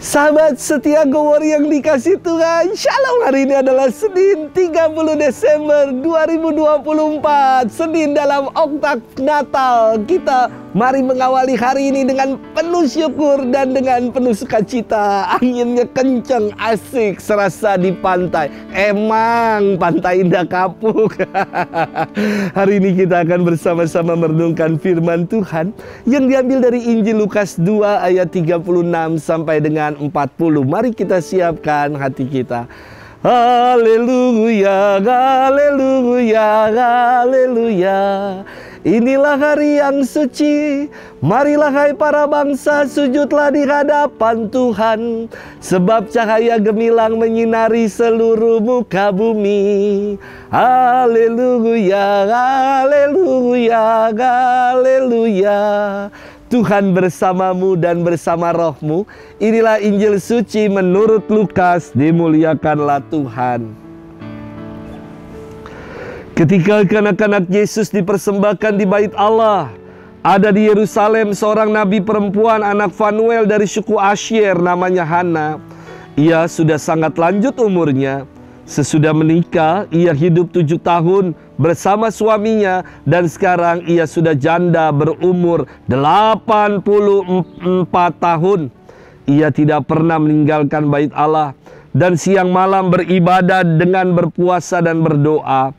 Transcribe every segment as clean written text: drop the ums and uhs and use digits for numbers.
Sahabat setia Go Warrior yang dikasih Tuhan, Shalom. Hari ini adalah Senin 30 Desember 2024, Senin dalam oktav Natal. Kita mari mengawali hari ini dengan penuh syukur dan dengan penuh sukacita. Anginnya kencang, asik, serasa di pantai. Emang pantai indah kapuk. Hari ini kita akan bersama-sama merenungkan firman Tuhan yang diambil dari Injil Lukas 2 ayat 36 sampai dengan 40. Mari kita siapkan hati kita. Haleluya, haleluya, haleluya. Inilah hari yang suci. Marilah hai para bangsa, sujudlah di hadapan Tuhan. Sebab cahaya gemilang menyinari seluruh muka bumi. Haleluya, haleluya, haleluya. Tuhan bersamamu dan bersama rohmu. Inilah Injil suci menurut Lukas. Dimuliakanlah Tuhan. Ketika anak-anak Yesus dipersembahkan di bait Allah, ada di Yerusalem seorang nabi perempuan anak Fanuel dari suku Asyer, namanya Hana. Ia sudah sangat lanjut umurnya. Sesudah menikah, ia hidup 7 tahun bersama suaminya, dan sekarang ia sudah janda berumur 84 tahun. Ia tidak pernah meninggalkan bait Allah dan siang malam beribadah dengan berpuasa dan berdoa.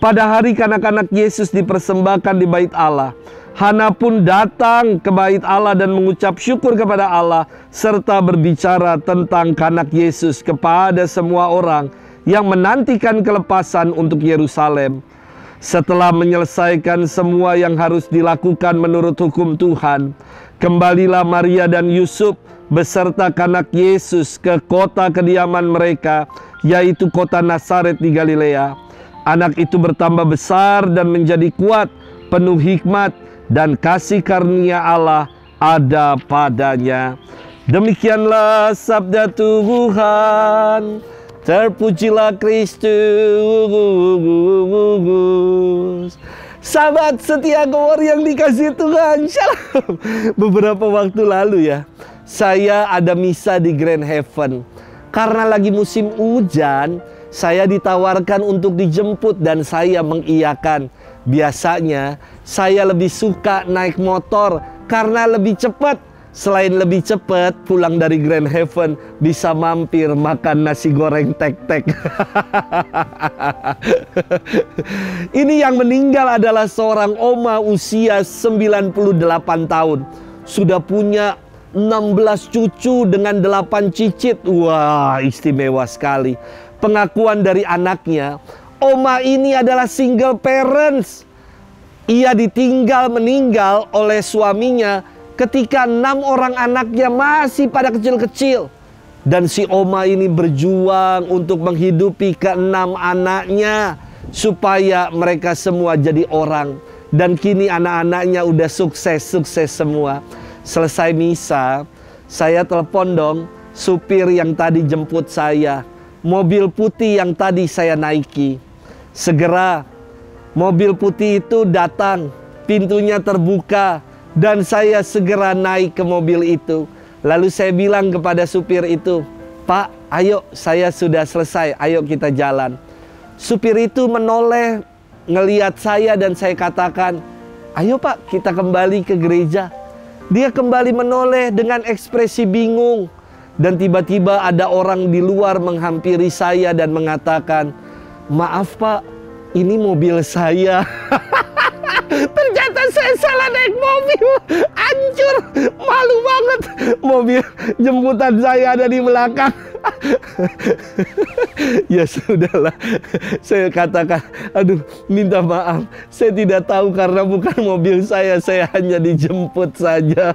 Pada hari kanak-kanak Yesus dipersembahkan di bait Allah, Hana pun datang ke bait Allah dan mengucap syukur kepada Allah serta berbicara tentang kanak Yesus kepada semua orang yang menantikan kelepasan untuk Yerusalem. Setelah menyelesaikan semua yang harus dilakukan menurut hukum Tuhan, kembalilah Maria dan Yusuf beserta kanak Yesus ke kota kediaman mereka, yaitu kota Nazaret di Galilea. Anak itu bertambah besar dan menjadi kuat, penuh hikmat, dan kasih karunia Allah ada padanya. Demikianlah sabda Tuhan. Terpujilah Kristus. Sahabat setia Go Warrior yang dikasih Tuhan, Shalom. Beberapa waktu lalu ya, saya ada misa di Grand Heaven. Karena lagi musim hujan, saya ditawarkan untuk dijemput dan saya mengiyakan. Biasanya saya lebih suka naik motor karena lebih cepat. Selain lebih cepat, pulang dari Grand Heaven bisa mampir makan nasi goreng tek-tek. Ini yang meninggal adalah seorang oma usia 98 tahun. Sudah punya 16 cucu dengan 8 cicit. Wah, istimewa sekali. Pengakuan dari anaknya, oma ini adalah single parents. Ia ditinggal meninggal oleh suaminya ketika 6 orang anaknya masih pada kecil-kecil. Dan si oma ini berjuang untuk menghidupi ke-6 anaknya supaya mereka semua jadi orang. Dan kini anak-anaknya udah sukses semua. Selesai misa, saya telepon dong supir yang tadi jemput saya. Mobil putih yang tadi saya naiki. Segera mobil putih itu datang, pintunya terbuka, dan saya segera naik ke mobil itu. Lalu saya bilang kepada supir itu, "Pak, ayo, saya sudah selesai, ayo kita jalan." Supir itu menoleh, ngelihat saya, dan saya katakan, "Ayo Pak, kita kembali ke gereja." Dia kembali menoleh dengan ekspresi bingung. Dan tiba-tiba ada orang di luar menghampiri saya dan mengatakan, "Maaf Pak, ini mobil saya." Ternyata saya salah naik mobil. Hancur, malu banget. Mobil jemputan saya ada di belakang. Ya sudahlah, saya katakan, aduh, minta maaf, saya tidak tahu karena bukan mobil saya hanya dijemput saja.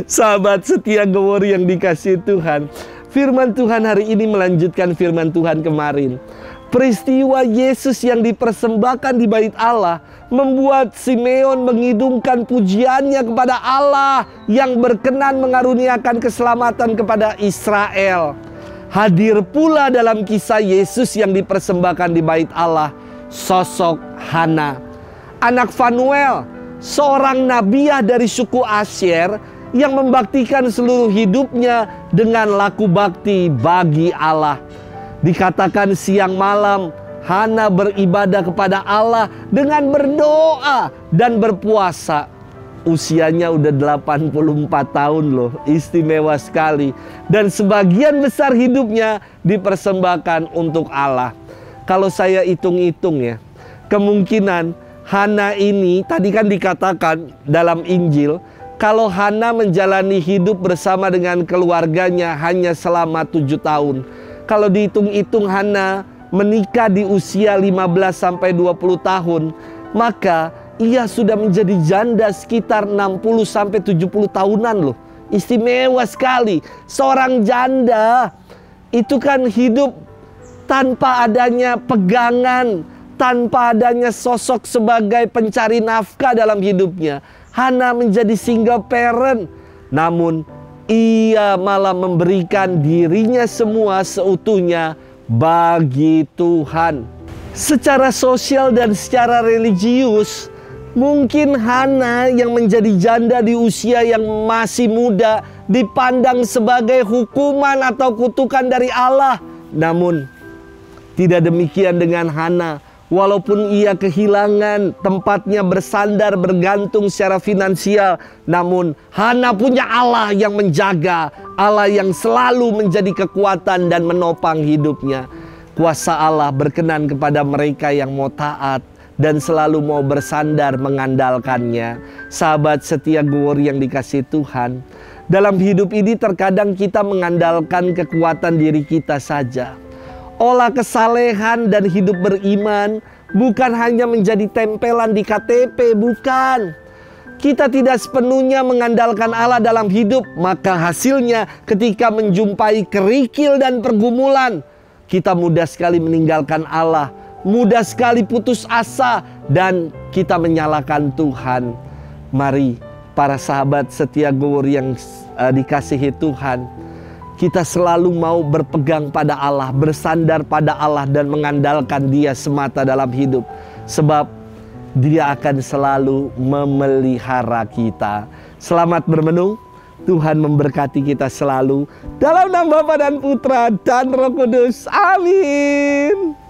Sahabat setia Go Warrior yang dikasih Tuhan, firman Tuhan hari ini melanjutkan firman Tuhan kemarin. Peristiwa Yesus yang dipersembahkan di bait Allah membuat Simeon mengidungkan pujiannya kepada Allah yang berkenan mengaruniakan keselamatan kepada Israel. Hadir pula dalam kisah Yesus yang dipersembahkan di bait Allah sosok Hana, anak Fanuel, seorang nabiah dari suku Asyer yang membaktikan seluruh hidupnya dengan laku bakti bagi Allah. Dikatakan siang malam Hana beribadah kepada Allah dengan berdoa dan berpuasa. Usianya udah 84 tahun loh, istimewa sekali. Dan sebagian besar hidupnya dipersembahkan untuk Allah. Kalau saya hitung-hitung ya, kemungkinan Hana ini tadi kan dikatakan dalam Injil, kalau Hana menjalani hidup bersama dengan keluarganya hanya selama 7 tahun. Kalau dihitung-hitung Hana menikah di usia 15-20 tahun, maka ia sudah menjadi janda sekitar 60-70 tahunan loh. Istimewa sekali. Seorang janda itu kan hidup tanpa adanya pegangan, tanpa adanya sosok sebagai pencari nafkah dalam hidupnya. Hana menjadi single parent, namun ia malah memberikan dirinya semua seutuhnya bagi Tuhan. Secara sosial dan secara religius, mungkin Hana yang menjadi janda di usia yang masih muda dipandang sebagai hukuman atau kutukan dari Allah. Namun tidak demikian dengan Hana. Walaupun ia kehilangan tempatnya bersandar bergantung secara finansial, namun Hana punya Allah yang menjaga, Allah yang selalu menjadi kekuatan dan menopang hidupnya. Kuasa Allah berkenan kepada mereka yang mau taat dan selalu mau bersandar mengandalkannya. Sahabat setia Gowor yang dikasihi Tuhan, dalam hidup ini terkadang kita mengandalkan kekuatan diri kita saja. Olah kesalehan dan hidup beriman bukan hanya menjadi tempelan di KTP, bukan. Kita tidak sepenuhnya mengandalkan Allah dalam hidup, maka hasilnya ketika menjumpai kerikil dan pergumulan, kita mudah sekali meninggalkan Allah, mudah sekali putus asa, dan kita menyalahkan Tuhan. Mari para sahabat setia Gowor yang dikasihi Tuhan, kita selalu mau berpegang pada Allah, bersandar pada Allah dan mengandalkan Dia semata dalam hidup. Sebab Dia akan selalu memelihara kita. Selamat bermenung. Tuhan memberkati kita selalu. Dalam nama Bapa dan Putra dan Roh Kudus. Amin.